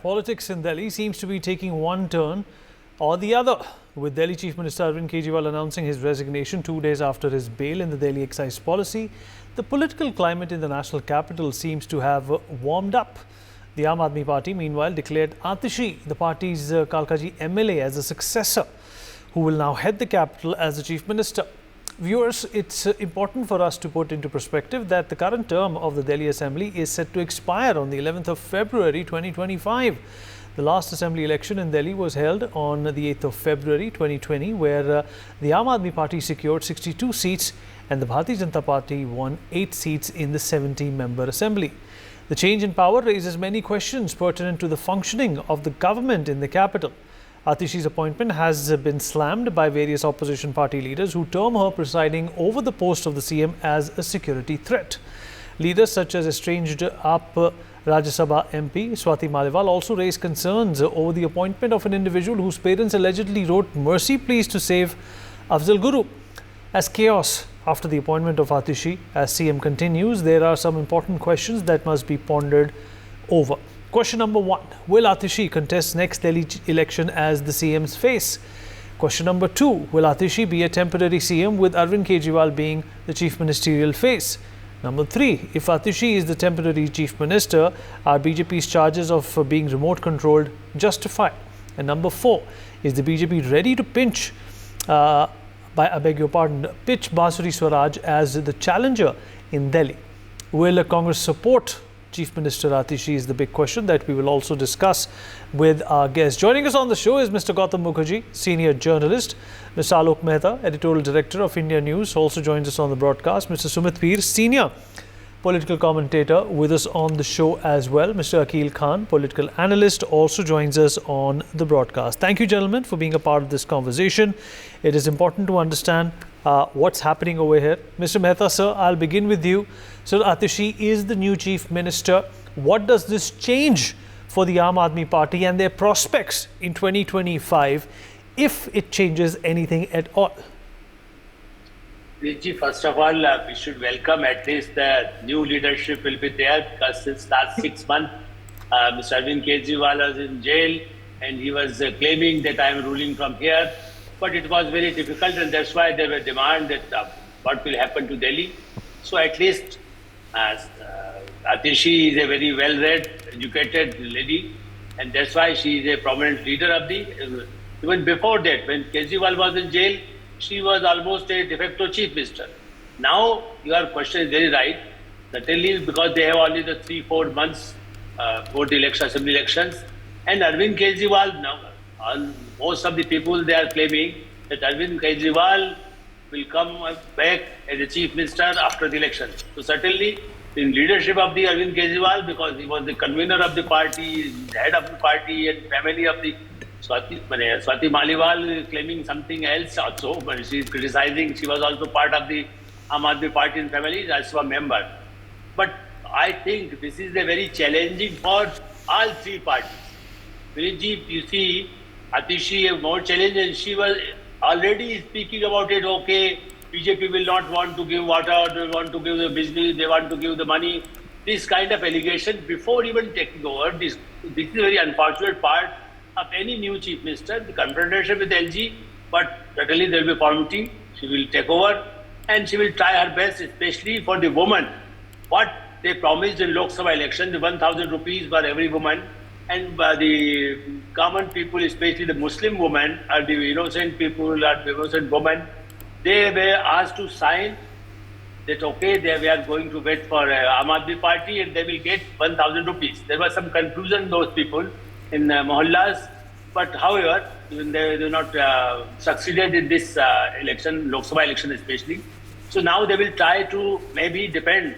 Politics in Delhi seems to be taking one turn or the other, with Delhi Chief Minister Kejriwal announcing his resignation 2 days after his bail in the Delhi excise policy. The political climate in the national capital seems to have warmed up. The Aam Aadmi Party, meanwhile, declared Atishi, the party's Kalkaji MLA, as a successor, who will now head the capital as the Chief Minister. Viewers, it's important for us to put into perspective that the current term of the Delhi Assembly is set to expire on the 11th of February 2025. The last Assembly election in Delhi was held on the 8th of February 2020, where the Aam Aadmi Party secured 62 seats and the Bharatiya Janata Party won 8 seats in the 70-member Assembly. The change in power raises many questions pertinent to the functioning of the government in the capital. Atishi's appointment has been slammed by various opposition party leaders who term her presiding over the post of the CM as a security threat. Leaders such as estranged AAP Rajya Sabha MP Swati Maliwal also raised concerns over the appointment of an individual whose parents allegedly wrote mercy pleas to save Afzal Guru. As chaos after the appointment of Atishi as CM continues, there are some important questions that must be pondered over. Question number 1. Will Atishi contest next Delhi election as the CM's face? Question number 2. Will Atishi be a temporary CM with Arvind Kejriwal being the chief ministerial face? Number 3. If Atishi is the temporary chief minister, are BJP's charges of being remote controlled justified? And number 4. Is the BJP ready to pitch Bansuri Swaraj as the challenger in Delhi? Will Congress support Chief Minister Atishi is the big question that we will also discuss with our guest. Joining us on the show is Mr. Gautam Mukherjee, senior journalist. Mr. Alok Mehta, editorial director of India News, also joins us on the broadcast. Mr. Sumit Peer, senior political commentator, with us on the show as well. Mr. Akil Khan, political analyst, also joins us on the broadcast. Thank you, gentlemen, for being a part of this conversation. It is important to understand what's happening over here. Mr. Mehta, sir, I'll begin with you. So Atishi is the new chief minister. What does this change for the Aam Aadmi Party and their prospects in 2025, if it changes anything at all? First of all, we should welcome at least the new leadership will be there, because since last 6 months, Mr. Arvind Kejriwal was in jail and he was claiming that I am ruling from here. But it was very difficult, and that's why there were demand that what will happen to Delhi. So at least Atishi is a very well-read, educated lady, and that's why she is a prominent leader of the... even before that, when Kejriwal was in jail, she was almost a de facto chief minister. Now, your question is very right. Certainly, because they have only the 3-4 months for the assembly elections, and Arvind Kejriwal now, most of the people, they are claiming that Arvind Kejriwal will come back as the chief minister after the election. So certainly, in leadership of the Arvind Kejriwal, because he was the convener of the party, head of the party and family of the Swati Maliwal is claiming something else also, but she is criticizing. She was also part of the Aam Aadmi Party and family as a member. But I think this is a very challenging for all three parties. Vineetji, you see, Atishi have more challenge, and she was already speaking about it. Okay, BJP will not want to give water, they want to give the business, they want to give the money. This kind of allegation before even taking over, this is a very unfortunate part of any new chief minister, the confrontation with LG, but certainly there will be formality. She will take over and she will try her best, especially for the woman. What they promised in Lok Sabha election, the 1,000 rupees for every woman, and the common people, especially the Muslim women, or the innocent people, or the innocent women, they were asked to sign that okay, we are going to wait for Aam Aadmi Party and they will get 1,000 rupees. There was some confusion, those people in mohallas, but however, even they do not succeeded in this election, Lok Sabha election especially. So now they will try to maybe depend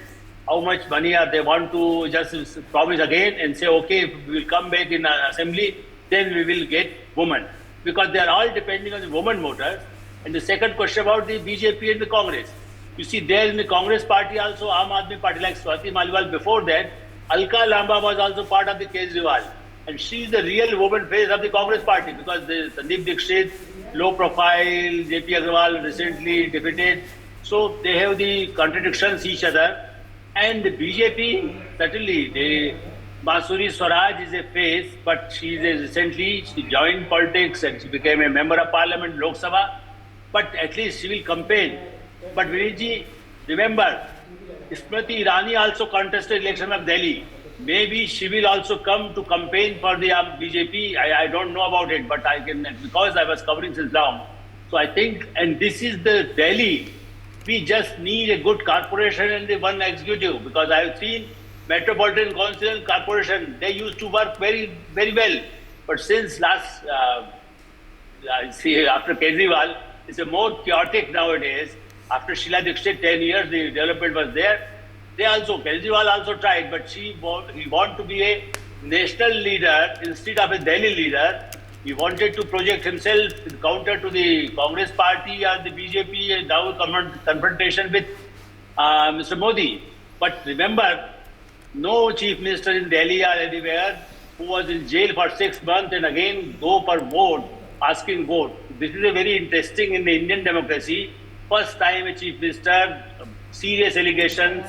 how much money they want to just promise again and say, okay, if we will come back in assembly, then we will get women. Because they are all depending on the women voters. And the second question about the BJP and the Congress. You see, there in the Congress party also, Aam Aadmi Party, like Swati Maliwal before that, Alka Lamba was also part of the Kejriwal. And she is the real woman face of the Congress party, because the Sandeep Dixit, low profile, JP Agarwal recently defeated. So they have the contradictions each other. And the BJP, certainly, Bansuri Swaraj is a face, but she joined politics and she became a member of parliament, Lok Sabha. But at least she will campaign. But Viniji, remember, Smriti Irani also contested election of Delhi. Maybe she will also come to campaign for the BJP. I don't know about it, but I can, because I was covering since long. So I think, and this is the Delhi, we just need a good corporation and the one executive, because I have seen Metropolitan Council and Corporation, they used to work very, very well. But since last, after Kejriwal, it's a more chaotic nowadays. After Sheila Dixit, 10 years, the development was there. Kejriwal also tried, but he wanted to be a national leader instead of a Delhi leader. He wanted to project himself counter to the Congress party or the BJP and now confrontation with Mr. Modi. But remember, no chief minister in Delhi or anywhere who was in jail for 6 months and again go for vote, asking vote. This is a very interesting in the Indian democracy. First time a chief minister, serious allegations,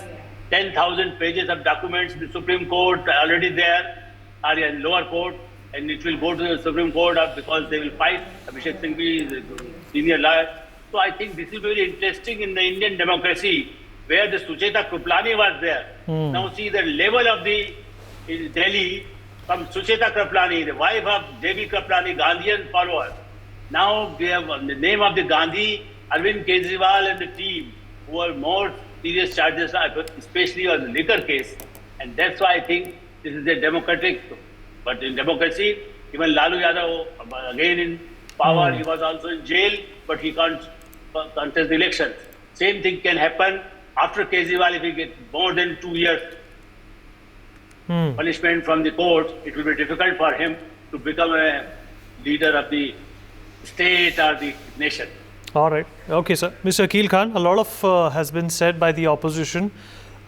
10,000 pages of documents, the Supreme Court already there, or in lower court, and it will go to the Supreme Court because they will fight. Abhishek Singhvi is a senior lawyer. So I think this is very interesting in the Indian democracy, where the Sucheta Kriplani was there. Now see the level of the in Delhi from Sucheta Kriplani, the wife of Devi Kriplani, Gandhian follower. Now they have the name of the Gandhi, Arvind Kejriwal and the team who are more serious charges, especially on the liquor case. And that's why I think this is a democratic, but in democracy, even Lalu Yadav, again in power, he was also in jail, but he can't contest the elections. Same thing can happen after Kejriwal. If he gets more than 2 years punishment from the court, it will be difficult for him to become a leader of the state or the nation. All right. Okay, sir. Mr. Akil Khan, a lot of has been said by the opposition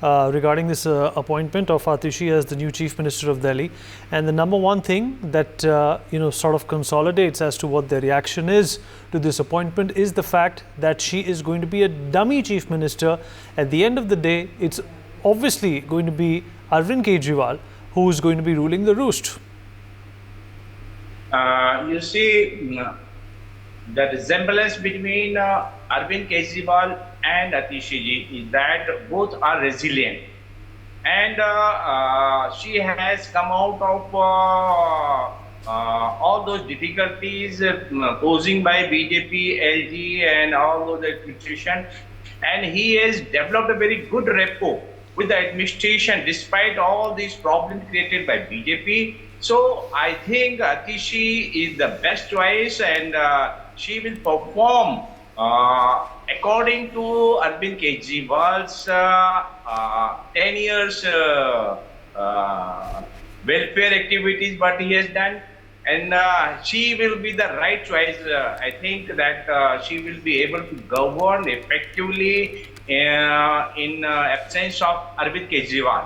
regarding this appointment of Atishi as the new Chief Minister of Delhi. And the number one thing that, sort of consolidates as to what their reaction is to this appointment is the fact that she is going to be a dummy Chief Minister. At the end of the day, it's obviously going to be Arvind Kejriwal who is going to be ruling the roost. You see, the resemblance between Arvind Kejriwal and Atishi ji is that both are resilient, and she has come out of all those difficulties posing by BJP, LG and all those administration, and he has developed a very good rapport with the administration despite all these problems created by BJP. So I think Atishi is the best choice, and she will perform according to Arvind Kejriwal's 10 years welfare activities what he has done, and she will be the right choice. I think that she will be able to govern effectively in absence of Arvind Kejriwal.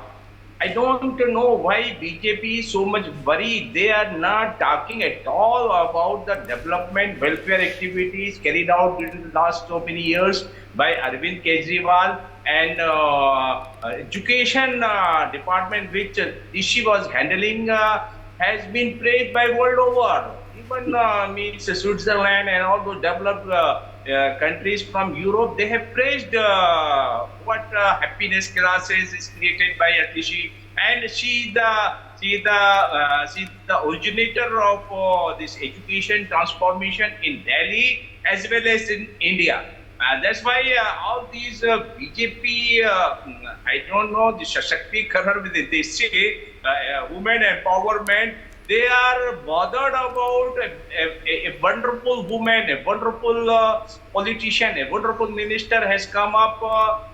I don't know why BJP is so much worried. They are not talking at all about the development welfare activities carried out during the last so many years by Arvind Kejriwal, and education department which Atishi was handling has been praised by world over. Even means Switzerland and all those developed countries from Europe, they have praised what happiness classes is created by Atishi, and she the originator of this education transformation in Delhi as well as in India. That's why all these BJP, I don't know, the Shakti-karan, they say, women empowerment, they are bothered about a wonderful woman, a wonderful politician, a wonderful minister has come up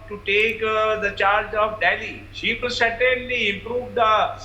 to take the charge of Delhi. She will certainly improve the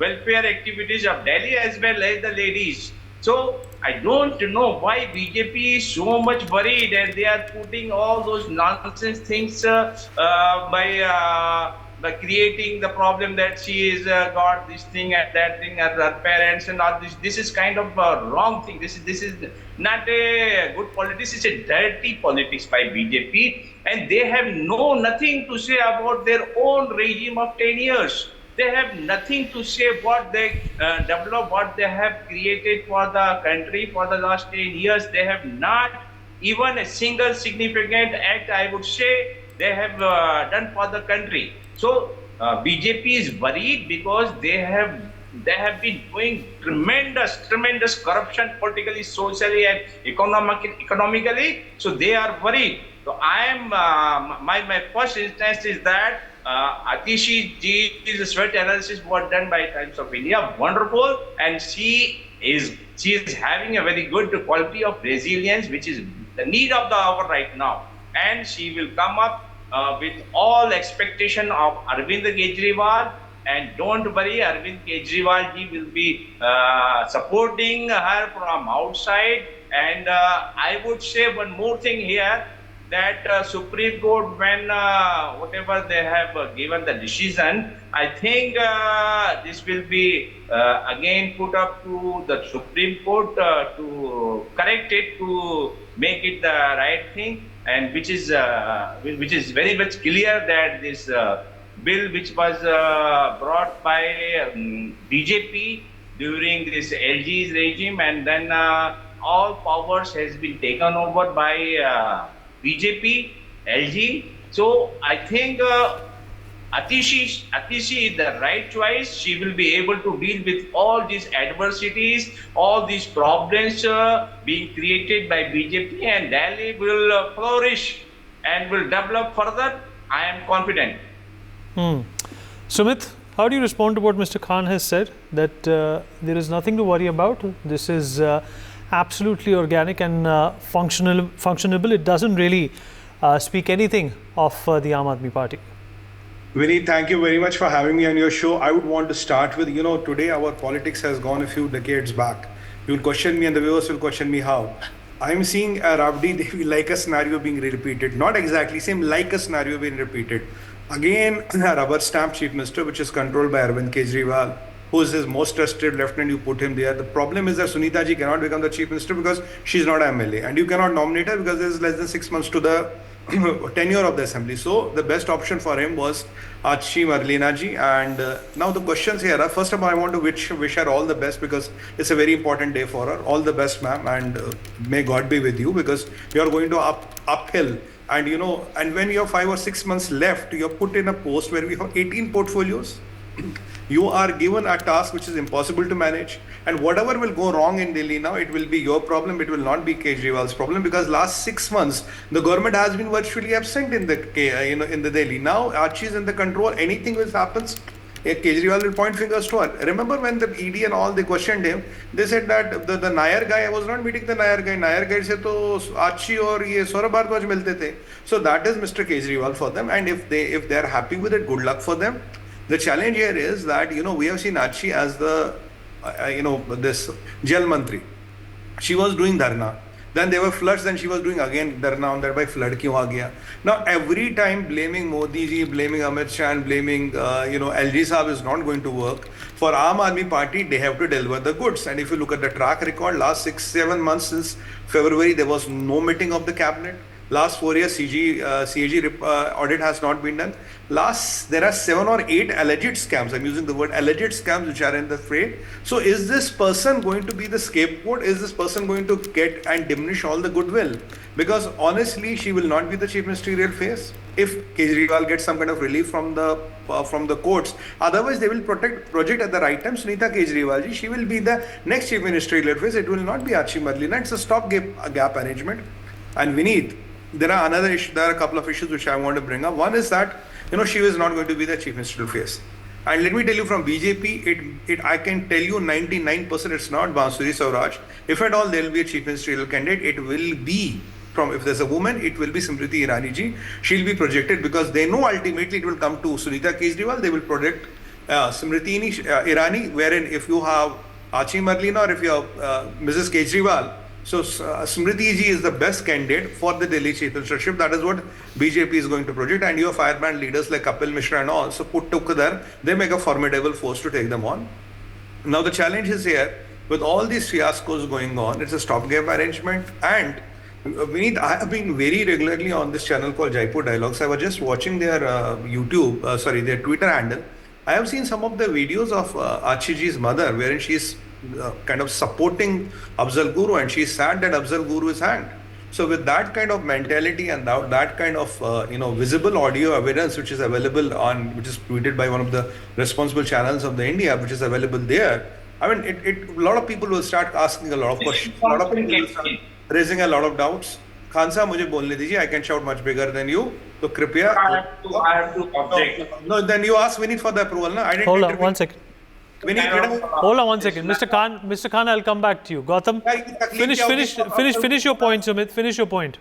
welfare activities of Delhi as well as the ladies. So I don't know why BJP is so much worried, and they are putting all those nonsense things by creating the problem that she is got this thing and that thing and her parents and all this. This is kind of a wrong thing. This is not a good politics. It's a dirty politics by BJP, and they have nothing to say about their own regime of 10 years. They have nothing to say what they develop, what they have created for the country for the last 10 years. They have not even a single significant act, I would say, they have done for the country. So BJP is worried because they have been doing tremendous corruption politically, socially, and economically. So they are worried. So I am my first instance is that Atishi ji's sweat analysis was done by Times of India, wonderful, and she is having a very good quality of resilience, which is the need of the hour right now, and she will come up with all expectation of Arvind Kejriwal. And don't worry, Arvind Kejriwal ji will be supporting her from outside. And I would say one more thing here, that Supreme Court, when whatever they have given the decision, I think this will be again put up to the Supreme Court to correct it, to make it the right thing, and which is very much clear that this bill which was brought by BJP during this LG's regime, and then all powers has been taken over by BJP, LG. So I think Atishi is the right choice. She will be able to deal with all these adversities, all these problems being created by BJP, and Delhi will flourish and will develop further. I am confident. Sumit, how do you respond to what Mr. Khan has said, that there is nothing to worry about? This is absolutely organic and functionable. It doesn't really speak anything of the Aam Aadmi Party. Vinny, thank you very much for having me on your show. I would want to start with, today our politics has gone a few decades back. You will question me and the viewers will question me how. I'm seeing Rabdi Devi like a scenario being repeated. Not exactly same, like a scenario being repeated. Again, a rubber stamp chief minister, which is controlled by Arvind Kejriwal, who is his most trusted lieutenant. You put him there. The problem is that Sunita ji cannot become the chief minister because she's not MLA, and you cannot nominate her because there's less than 6 months to the tenure of the assembly. So the best option for him was Atishi Marlena ji. And now the questions here are, first of all, I want to wish her all the best because it's a very important day for her. All the best, ma'am, and may God be with you, because you are going to uphill. And and when you have 5 or 6 months left, you're put in a post where we have 18 portfolios. You are given a task which is impossible to manage, and whatever will go wrong in Delhi now, it will be your problem. It will not be Kejriwal's problem, because last 6 months the government has been virtually absent in the Delhi. Now Archie is in the control. Anything which happens, Kejriwal will point fingers to her. Remember when the ED and all, they questioned him, they said that the Nair guy, I was not meeting the Nair guy se to Archie or ye Saurabh Bharadwaj milte the. So that is Mr. Kejriwal for them, and if they are happy with it, good luck for them. The challenge here is that, we have seen Archie as the, this Jal Mantri. She was doing dharna. Then there were floods, then she was doing again dharna on that, by flood kyun aa gaya. Now every time blaming Modi ji, blaming Amit Shah, and blaming LG Saab is not going to work. For Aam Aadmi Party, they have to deliver the goods. And if you look at the track record, last 6-7 months since February, there was no meeting of the cabinet. Last 4 years, CAG audit has not been done. There are 7 or 8 alleged scams. I'm using the word alleged scams which are in the fray. So is this person going to be the scapegoat? Is this person going to get and diminish all the goodwill? Because honestly, she will not be the chief ministerial face if Kejriwal gets some kind of relief from the courts. Otherwise, they will project at the right time Sunita Kejriwal ji. She will be the next chief ministerial face. It will not be Atishi Marlena. It's a stopgap arrangement. And Vineet, there are a couple of issues which I want to bring up. One is that, she is not going to be the chief ministerial face. And let me tell you, from BJP, I can tell you 99% it's not Bansuri Swaraj. If at all there will be a chief ministerial candidate, it will be if there's a woman, it will be Smriti Irani ji. She'll be projected because they know ultimately it will come to Sunita Kejriwal. They will project Smriti Irani, wherein if you have Atishi Marlena or if you have Mrs. Kejriwal, so Smriti ji is the best candidate for the Delhi chief ministership. That is what BJP is going to project. And your firebrand leaders like Kapil Mishra and all, so put together, they make a formidable force to take them on. Now the challenge is here, with all these fiascos going on, it's a stopgap arrangement. And Vineet, I have been very regularly on this channel called Jaipur Dialogues. I was just watching their their Twitter handle. I have seen some of the videos of Atishi's mother, wherein she's kind of supporting Afzal Guru, and she's sad that Afzal Guru is hanged. So with that kind of mentality and that kind of visible audio evidence which is available on, which is tweeted by one of the responsible channels of the India, which is available there, I mean, a lot of people will start asking a lot of questions. A lot of people will start raising a lot of doubts. Khan साहब मुझे बोलने दीजिए. I can shout much bigger than you. तो कृपया. I have to object. No, then you ask Vinit for the approval, na? I didn't. Hold on 1 second. Vinit, hold on 1 second, Mr. Khan, I'll come back to you. Gautam, finish your point, Sumit. Finish your point.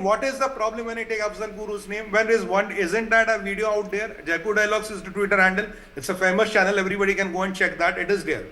What is the problem when I take Afzal Guru's name? When is one? Isn't that a video out there? Jaipur Dialogues is the Twitter handle. It's a famous channel. Everybody can go and check that. It is there.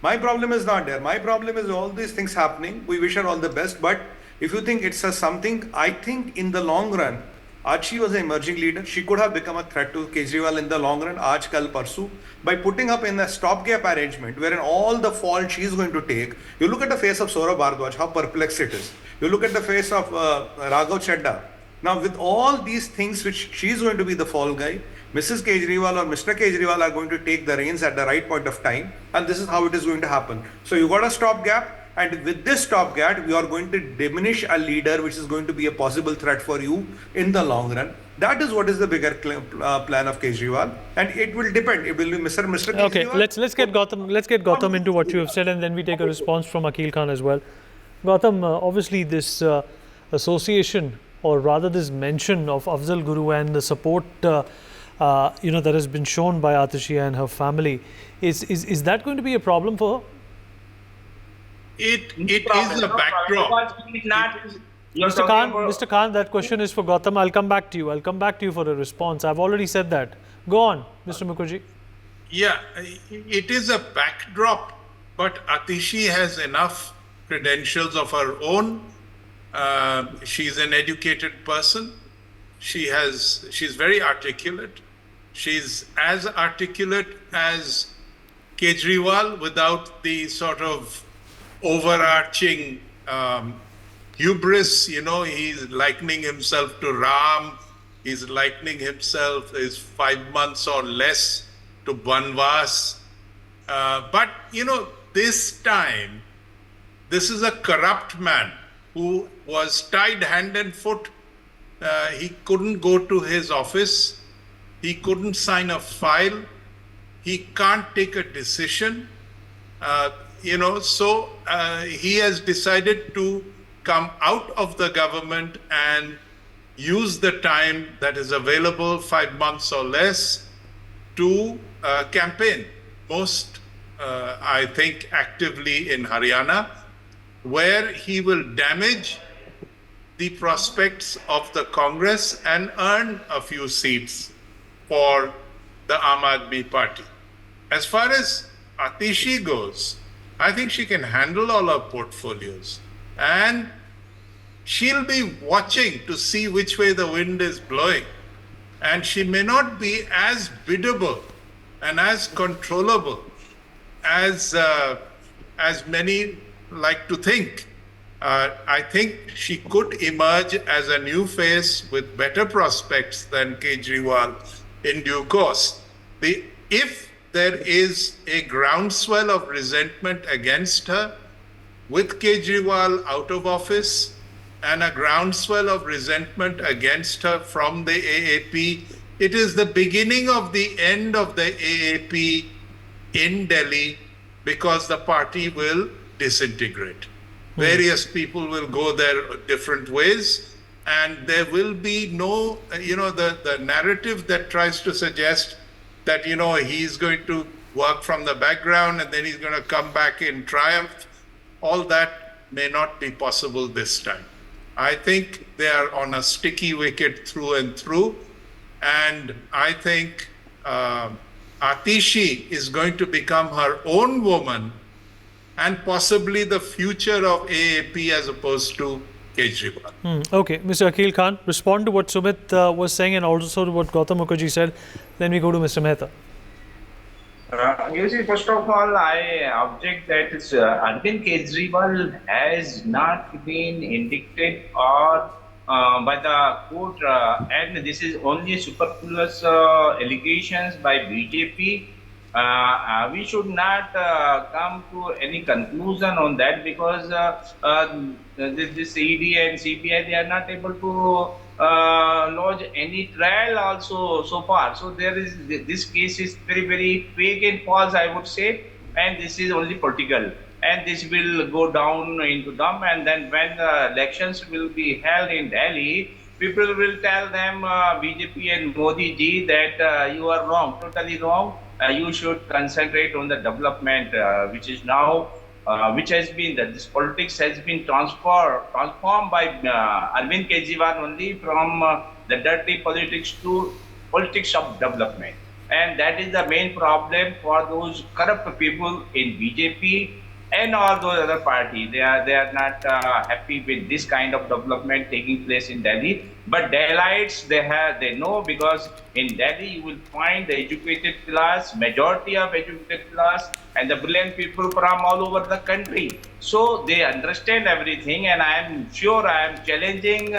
My problem is not there. My problem is all these things happening. We wish her all the best. But if you think it's a something, I think in the long run, Atishi was an emerging leader. She could have become a threat to Kejriwal in the long run, aaj kal parsu, by putting up in a stopgap arrangement wherein all the fault she is going to take. You look at the face of Saurabh Bhardwaj, how perplexed it is. You look at the face of Raghav Chadda. Now with all these things which she is going to be the fall guy, Mrs. Kejriwal or Mr. Kejriwal are going to take the reins at the right point of time, and this is how it is going to happen. So you got a stopgap. And with this stopgap, we are going to diminish a leader which is going to be a possible threat for you in the long run. That is what is the bigger plan of Kejriwal, and it will depend. It will be Mr. Kejriwal. Okay, let's get Gautam into what you have said, and then we take a response from Akil Khan as well. Gautam, obviously this association, or rather this mention of Afzal Guru and the support that has been shown by Atishi and her family, is that going to be a problem for her? It is a backdrop. Mr. Khan, that question is for Gautam. I'll come back to you for a response. I've already said that. Go on, Mr. Mukherjee. Yeah, it is a backdrop, but Atishi has enough credentials of her own. She's an educated person. She's very articulate. She's as articulate as Kejriwal without the sort of overarching hubris. He's likening himself to Ram. He's likening himself his 5 months or less to Banvas. But this time, this is a corrupt man who was tied hand and foot. He couldn't go to his office. He couldn't sign a file. He can't take a decision. So he has decided to come out of the government and use the time that is available, 5 months or less, to campaign. Most, I think, actively in Haryana, where he will damage the prospects of the Congress and earn a few seats for the Aam Aadmi Party. As far as Atishi goes, I think she can handle all her portfolios, and she'll be watching to see which way the wind is blowing, and she may not be as biddable and as controllable as many like to think. I think she could emerge as a new face with better prospects than Kejriwal in due course. If there is a groundswell of resentment against her, with Kejriwal out of office, and a groundswell of resentment against her from the AAP, it is the beginning of the end of the AAP in Delhi, because the party will disintegrate. Various people will go their different ways, and there will be no, the narrative that tries to suggest that, he's going to work from the background and then he's going to come back in triumph. All that may not be possible this time. I think they are on a sticky wicket through and through. And I think Atishi is going to become her own woman and possibly the future of AAP as opposed to Kejriwal. Okay, Mr. Akil Khan, respond to what Sumit was saying and also to what Gautam Mukherjee said. Then we go to Mr. Mehta. First of all, I object that Arvind Kejriwal has not been indicted or by the court, and this is only superfluous allegations by BJP. We should not come to any conclusion on that, because this ED and CBI, they are not able to lodge any trial also so far. So there is, this case is very fake and false, I would say, and this is only political. And this will go down into dump, and then when the elections will be held in Delhi, people will tell them, BJP and Modi ji, that you are wrong, totally wrong. You should concentrate on the development, which is now, which has been, that this politics has been transformed by Arvind Kejriwal only from the dirty politics to politics of development. And that is the main problem for those corrupt people in BJP and all those other parties. They are not happy with this kind of development taking place in Delhi. But Delhiites, they know, because in Delhi you will find the educated class, majority of educated class, and the brilliant people from all over the country. So they understand everything, and I am sure I am challenging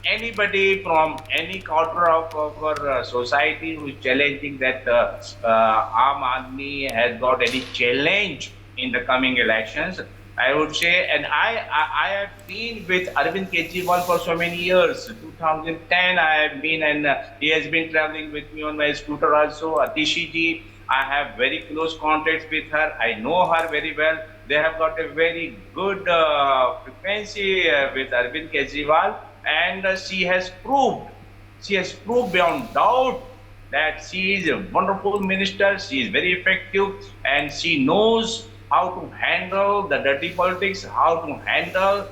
anybody from any quarter of our society who is challenging that Aam Aadmi has got any challenge in the coming elections. I would say, and I have been with Arvind Kejriwal for so many years. 2010 I have been, and he has been traveling with me on my scooter also. Atishi ji, I have very close contacts with her. I know her very well. They have got a very good frequency with Arvind Kejriwal, and she has proved beyond doubt that she is a wonderful minister. She is very effective, and she knows how to handle the dirty politics, how to handle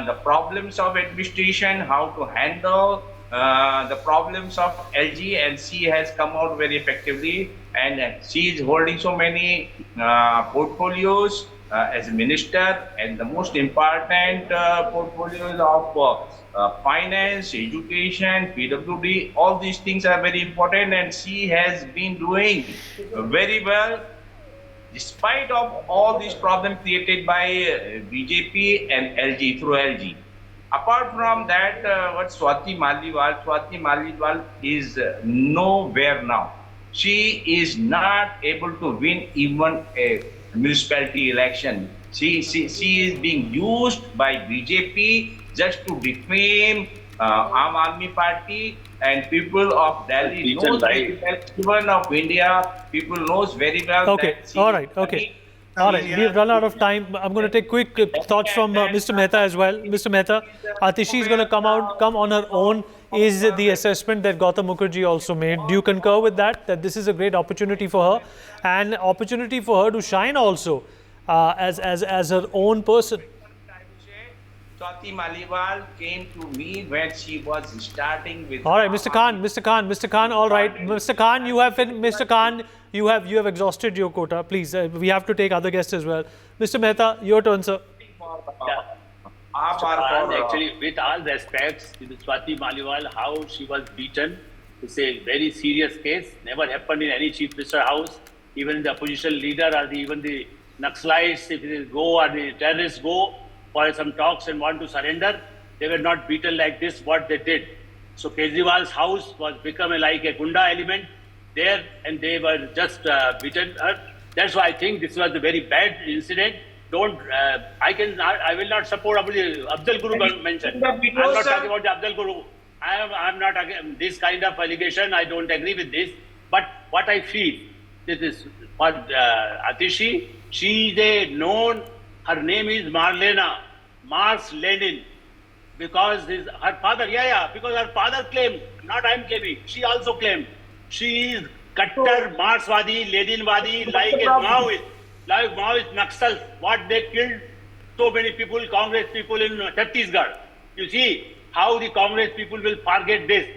the problems of administration, how to handle the problems of LG, and she has come out very effectively, and she is holding so many portfolios as a minister, and the most important portfolios of finance, education, PWD, all these things are very important, and she has been doing very well despite of all these problems created by BJP and LG, through LG. Apart from that, what Swati Maliwal is nowhere now. She is not able to win even a municipality election. She is being used by BJP just to defame Aam Aadmi Party, and people of Delhi knows very well, even of India, people knows very well. Okay, all right, okay. All right, we've run out of time. I'm going to take quick thoughts from Mr. Mehta as well. Mr. Mehta, Atishi is going to come on her own, is the assessment that Gautam Mukherjee also made. Do you concur with that this is a great opportunity for her, and opportunity for her to shine also as her own person? Swati Maliwal came to me when she was starting with. All right, Mr. Khan. All right, Mr. Khan, you have exhausted your quota. Please, we have to take other guests as well. Mr. Mehta, your turn, sir. Actually, with all respects to Swati Maliwal, how she was beaten, it's a very serious case. Never happened in any chief minister house. Even the opposition leader or even the Naxalites, if they go, or the terrorists go for some talks and want to surrender, they were not beaten like this, what they did. So Kejriwal's house was become like a Gunda element there, and they were just beaten her. That's why I think this was a very bad incident. I will not support Abdul Guru mentioned. I'm not talking about the Abdul Guru. I'm not this kind of allegation. I don't agree with this. But what I feel, this is for Atishi. She is a known. Her name is Mars Lenin, because her father, because her father claimed, not I'm claiming, she also claimed. She is Kattar, Marswadi, Leninwadi, like a Maoist Naxals, what they killed so many people, Congress people in Chhattisgarh. You see how the Congress people will forget this,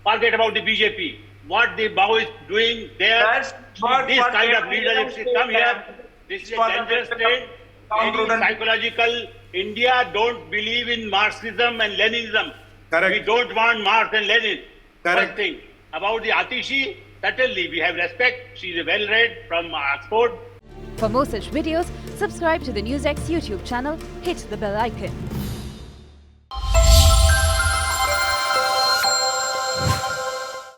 forget about the BJP, what the Maoists doing there. This kind of leadership come here, this is a dangerous state. Psychological. India don't believe in Marxism and Leninism. Correct. We don't want Marx and Lenin. Correct. First thing. About the Atishi, certainly we have respect. She is well read from Oxford. For more such videos, subscribe to the NewsX YouTube channel, hit the bell icon.